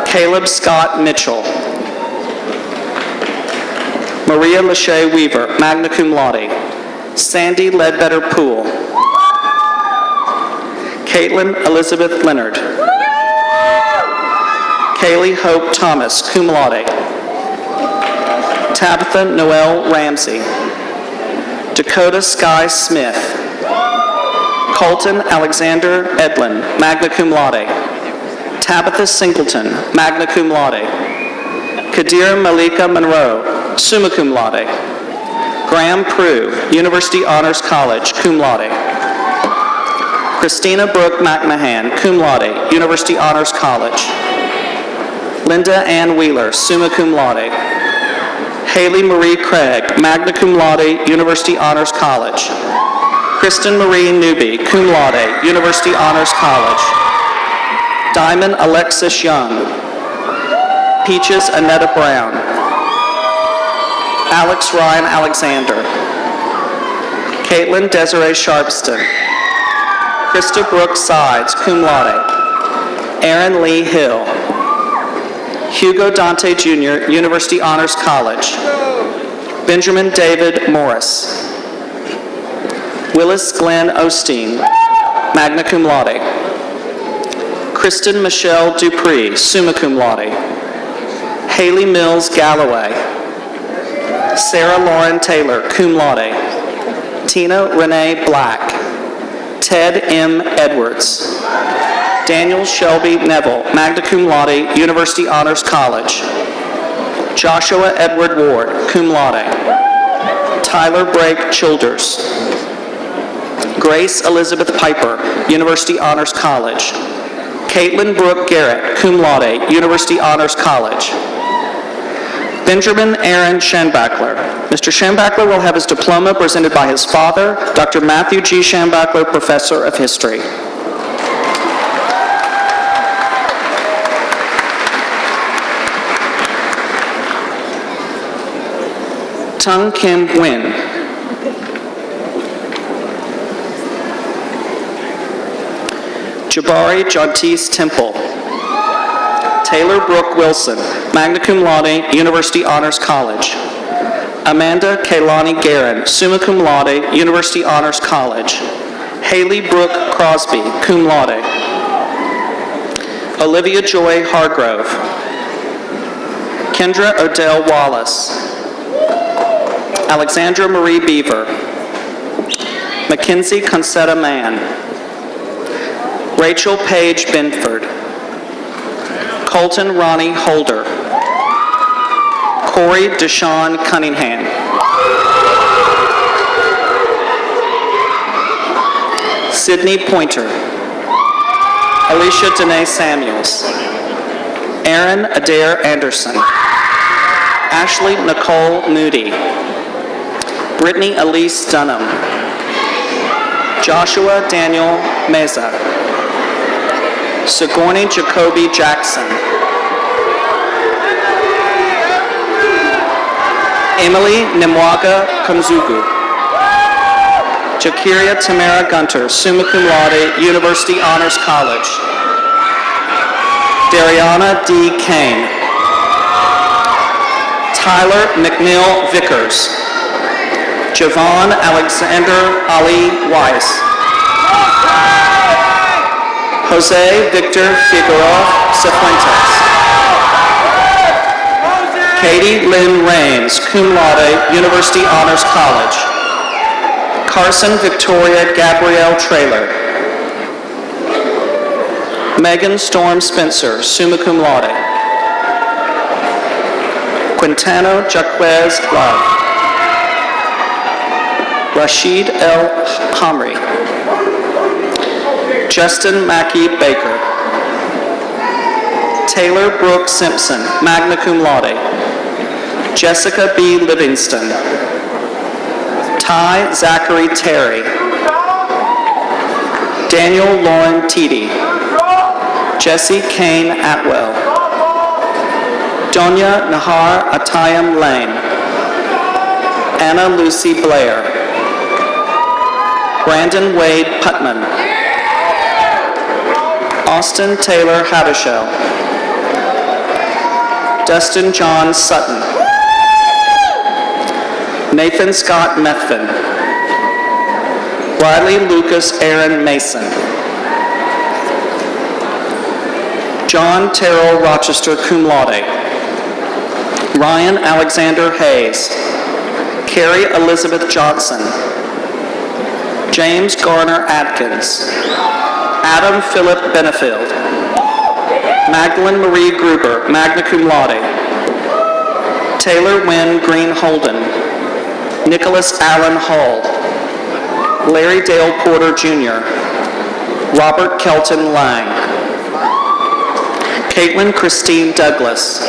Caleb Scott Mitchell. Maria Lachey Weaver, magna cum laude. Sandy Ledbetter Poole. Caitlin Elizabeth Leonard. Kaylee Hope Thomas, cum laude. Tabitha Noel Ramsey. Dakota Sky Smith. Colton Alexander Edlin, magna cum laude. Tabitha Singleton, magna cum laude. Kadir Malika Monroe, summa cum laude. Graham Prue, University Honors College, cum laude. Christina Brooke McMahon, cum laude, University Honors College. Linda Ann Wheeler, summa cum laude. Haley Marie Craig, magna cum laude, University Honors College. Kristen Marie Newby, cum laude, University Honors College. Diamond Alexis Young. Peaches Annetta Brown. Alex Ryan Alexander. Caitlin Desiree Sharpston. Krista Brooke Sides, cum laude. Aaron Lee Hill. Hugo Dante Jr., University Honors College. Benjamin David Morris. Willis Glenn Osteen, magna cum laude. Kristen Michelle Dupree, summa cum laude. Haley Mills Galloway. Sarah Lauren Taylor, cum laude. Tina Renee Black. Ted M. Edwards. Daniel Shelby Neville, magna cum laude, University Honors College. Joshua Edward Ward, cum laude. Tyler Brake Childers. Grace Elizabeth Piper, University Honors College. Caitlin Brooke Garrett, cum laude, University Honors College. Benjamin Aaron Schanbachler. Mr. Schanbachler will have his diploma presented by his father, Dr. Matthew G. Schanbachler, Professor of History. Tung Kim Nguyen. Jabari Jontis Temple. Taylor Brooke Wilson, magna cum laude, University Honors College. Amanda Kaylani Guerin, summa cum laude, University Honors College. Haley Brooke Crosby, cum laude. Olivia Joy Hargrove. Kendra Odell Wallace. Alexandra Marie Beaver. Mackenzie Concetta Mann. Rachel Paige Benford. Colton Ronnie Holder. Corey Deshawn Cunningham. Sydney Pointer. Alicia Danae Samuels. Aaron Adair Anderson. Ashley Nicole Moody. Brittany Elise Dunham. Joshua Daniel Meza. Sigourney Jacoby Jackson. Emily Nimwaga Kamzugu. Jakiria Tamara Gunter, summa cum laude, University Honors College. Dariana D. Kane. Tyler McNeil Vickers. Javon Alexander Ali Weiss. Jose Victor Figueroa Cifuentes. Katie Lynn Raines, cum laude, University Honors College. Carson Victoria Gabrielle Traylor. Megan Storm Spencer, summa cum laude. Quintano Jaquez Love. Rashid El Hamri. Justin Mackey Baker. Taylor Brooke Simpson, magna cum laude. Jessica B. Livingston. Ty Zachary Terry. Daniel Lauren Teedy. Jesse Kane Atwell. Donya Nahar Atayam Lane. Anna Lucy Blair. Brandon Wade Putman. Austin Taylor Havishell. Dustin John Sutton. Nathan Scott Methvin. Riley Lucas Aaron Mason. John Terrell Rochester, cum laude. Ryan Alexander Hayes. Carrie Elizabeth Johnson. James Garner Atkins. Adam Philip Benefield. Magdalene Marie Gruber, magna cum laude. Taylor Wynn Green Holden. Nicholas Allen Hall. Larry Dale Porter Jr. Robert Kelton Lang. Caitlin Christine Douglas.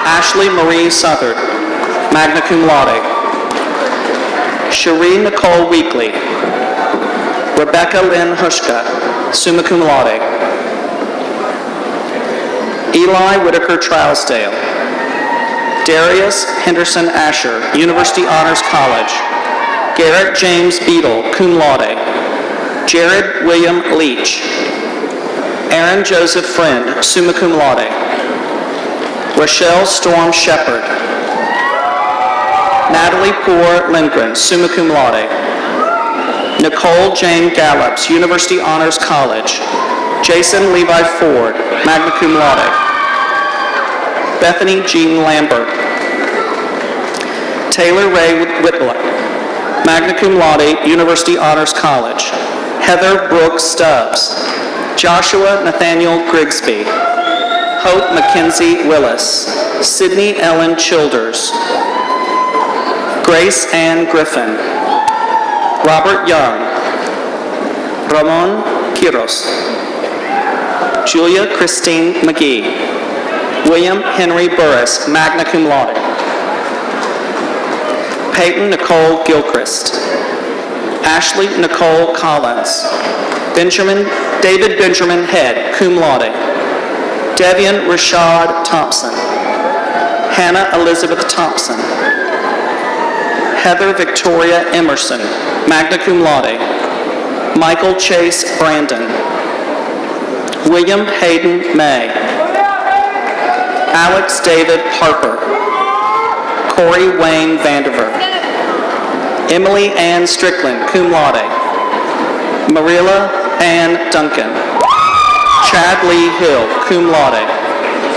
Ashley Marie Southard, magna cum laude. Cherie Nicole Weekly. Rebecca Lynn Hushka, summa cum laude. Eli Whitaker Trousdale. Darius Henderson Asher, University Honors College. Garrett James Beadle, cum laude. Jared William Leach. Aaron Joseph Friend, summa cum laude. Rochelle Storm Shepard. Natalie Poor Lindgren, summa cum laude. Nicole Jane Gallops, University Honors College. Jason Levi Ford, magna cum laude. Bethany Jean Lambert. Taylor Ray Whitlock, magna cum laude, University Honors College. Heather Brooke Stubbs. Joshua Nathaniel Grigsby. Hope Mackenzie Willis. Sydney Ellen Childers. Grace Ann Griffin. Robert Young. Ramon Quiros. Julia Christine McGee. William Henry Burris, magna cum laude. Peyton Nicole Gilchrist. Ashley Nicole Collins. David Benjamin Head, cum laude. Devian Rashad Thompson. Hannah Elizabeth Thompson. Heather Victoria Emerson, magna cum laude. Michael Chase Brandon. William Hayden May. Alex David Harper. Corey Wayne Vandiver. Emily Ann Strickland, cum laude. Marilla Ann Duncan. Chad Lee Hill, cum laude.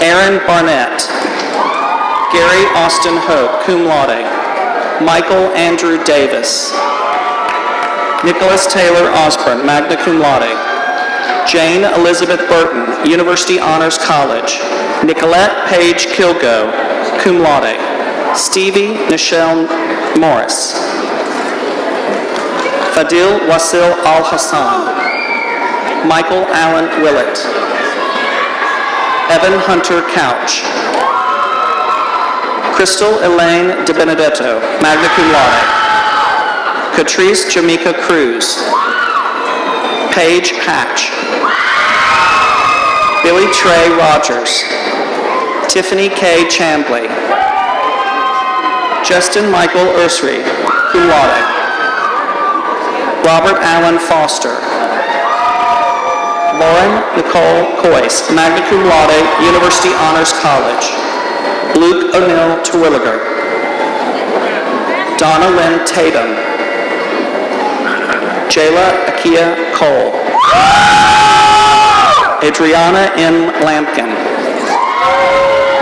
Aaron Barnett. Gary Austin Hope, cum laude. Michael Andrew Davis. Nicholas Taylor Osborne, magna cum laude. Jane Elizabeth Burton, University Honors College. Nicolette Page Kilgo, cum laude. Stevie Nichelle Morris. Fadil Wasil Al-Hassan. Michael Allen Willett. Evan Hunter Couch. Crystal Elaine De Benedetto, magna cum laude. Catrice Jamaica Cruz. Paige Hatch. Billy Trey Rogers. Tiffany K. Chambly. Justin Michael Ursry, cum laude. Robert Allen Foster. Lauren Nicole Coyce, magna cum laude, University Honors College. Luke O'Neill Terwilliger. Donna Lynn Tatum. Jayla Akia Cole. Adriana M. Lampkin.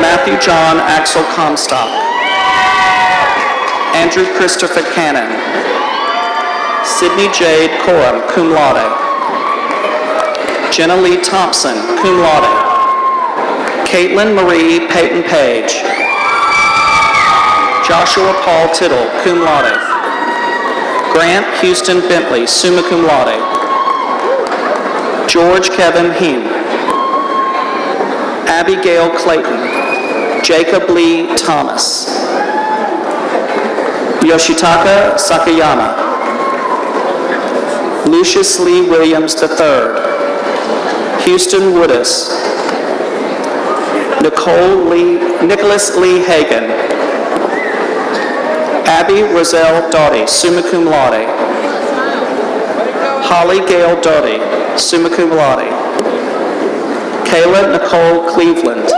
Matthew John Axel Comstock. Andrew Christopher Cannon. Sydney Jade Coram, cum laude. Jenna Lee Thompson, cum laude. Caitlin Marie Peyton Page. Joshua Paul Tittle, cum laude. Grant Houston Bentley, summa cum laude. George Kevin Heem. Abigail Clayton. Jacob Lee Thomas. Yoshitaka Sakayama. Lucius Lee Williams III. Houston Woodis. Nicholas Lee Hagan. Abby Roselle Doughty, summa cum laude. Holly Gail Doughty, summa cum laude. Kayla Nicole Cleveland.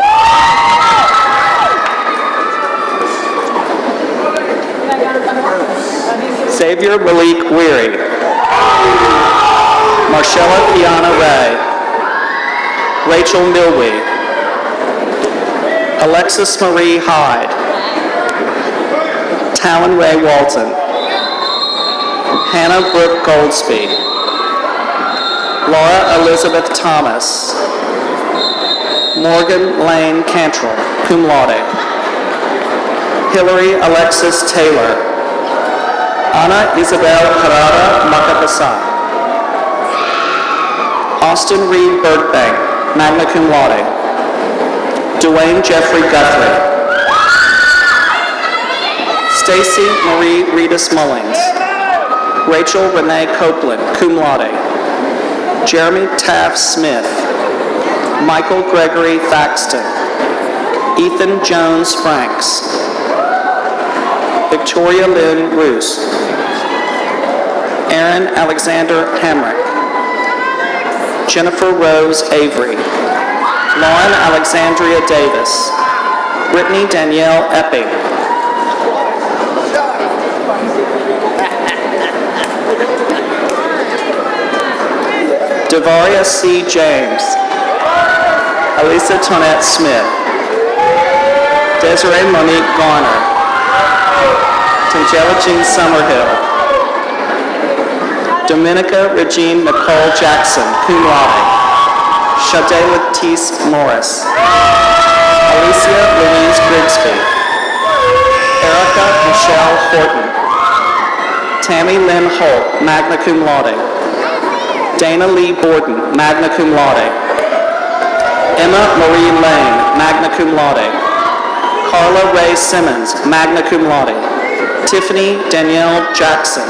Xavier Malik Weary. Marcella Kiana Ray. Rachel Milwee. Alexis Marie Hyde. Talon Ray Walton. Hannah Brooke Goldsby. Laura Elizabeth Thomas. Morgan Lane Cantrell, cum laude. Hillary Alexis Taylor. Ana Isabel Carrara Macapasan. Austin Reed Burbank, magna cum laude. Dwayne Jeffrey Guthrie. Stacy Marie Reedus Mullings. Rachel Renee Copeland, cum laude. Jeremy Taft Smith. Michael Gregory Thaxton. Ethan Jones Franks. Victoria Lynn Roos. Aaron Alexander Hamrick. Jennifer Rose Avery. Lauren Alexandria Davis. Brittany Danielle Epping. Devaria C. James. Elisa Tonette Smith. Desiree Monique Garner. Tangela Jean Summerhill. Dominica Regine Nicole Jackson, cum laude. Shade Latisse Morris. Alicia Louise Grigsby. Erica Michelle Horton. Tammy Lynn Holt, magna cum laude. Dana Lee Borden, magna cum laude. Emma Marie Lane, magna cum laude. Carla Ray Simmons, magna cum laude. Tiffany Danielle Jackson.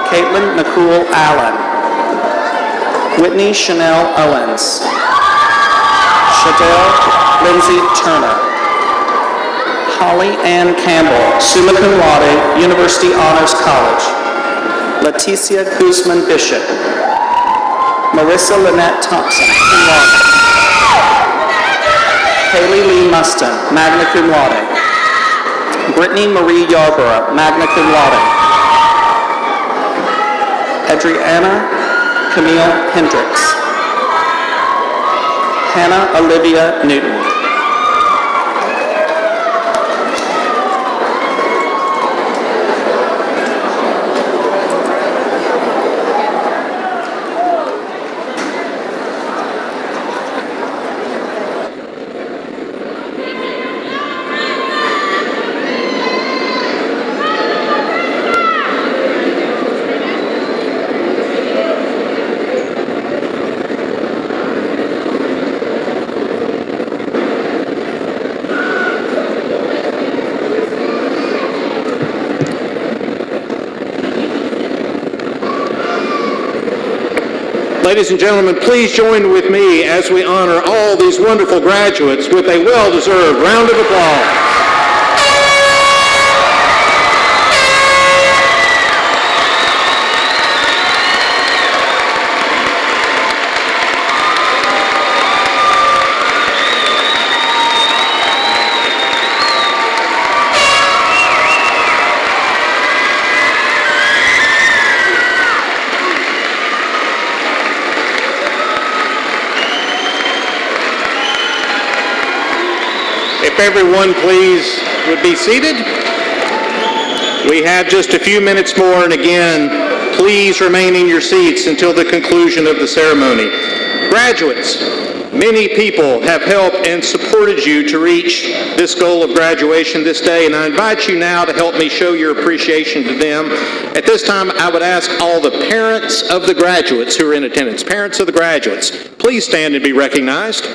Caitlin Nicole Allen. Whitney Chanel Owens. Shadell Lindsay Turner. Holly Ann Campbell, summa cum laude, University Honors College. Leticia Guzman Bishop. Marissa Lynette Thompson, cum laude. Haley Lee Muston, magna cum laude. Brittany Marie Yarborough, magna cum laude. Adriana Camille Hendricks. Hannah Olivia Newton. Ladies and gentlemen, please join with me as we honor all these wonderful graduates with a well-deserved round of applause. If everyone, please, would be seated. We have just a few minutes more, and again, please remain in your seats until the conclusion of the ceremony. Graduates, many people have helped and supported you to reach this goal of graduation this day, and I invite you now to help me show your appreciation to them. At this time, I would ask all the parents of the graduates who are in attendance, parents of the graduates, please stand and be recognized.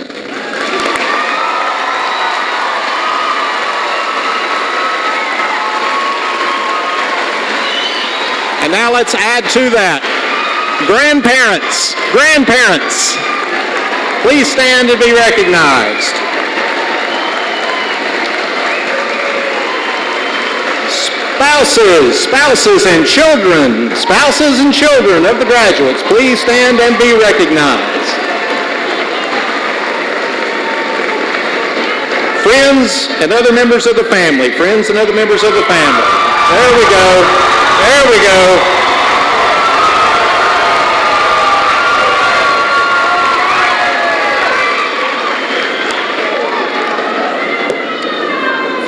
And now let's add to that, grandparents, please stand and be recognized. Spouses and children of the graduates, please stand and be recognized. Friends and other members of the family, There we go. There we go.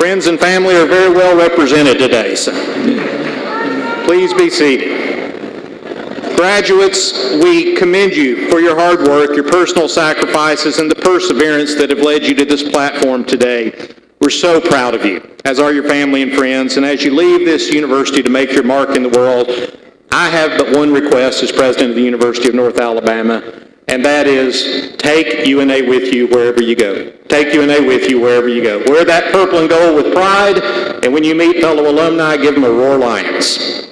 Friends and family are very well represented today, so please be seated. Graduates, we commend you for your hard work, your personal sacrifices, and the perseverance that have led you to this platform today. We're so proud of you, as are your family and friends, and as you leave this university to make your mark in the world, I have but one request as president of the University of North Alabama, and that is take UNA with you wherever you go. Take UNA with you wherever you go. Wear that purple and gold with pride, and when you meet fellow alumni, give them a roar Lions.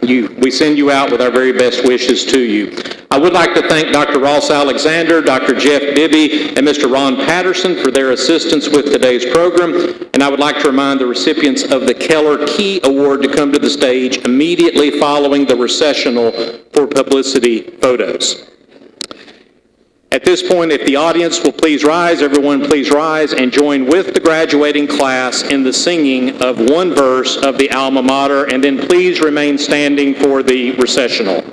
We send you out with our very best wishes to you. I would like to thank Dr. Ross Alexander, Dr. Jeff Bibby, and Mr. Ron Patterson for their assistance with today's program, and I would like to remind the recipients of the Keller Key Award to come to the stage immediately following the recessional for publicity photos. At this point, if the audience will please rise, everyone please rise and join with the graduating class in the singing of one verse of the alma mater, and then please remain standing for the recessional.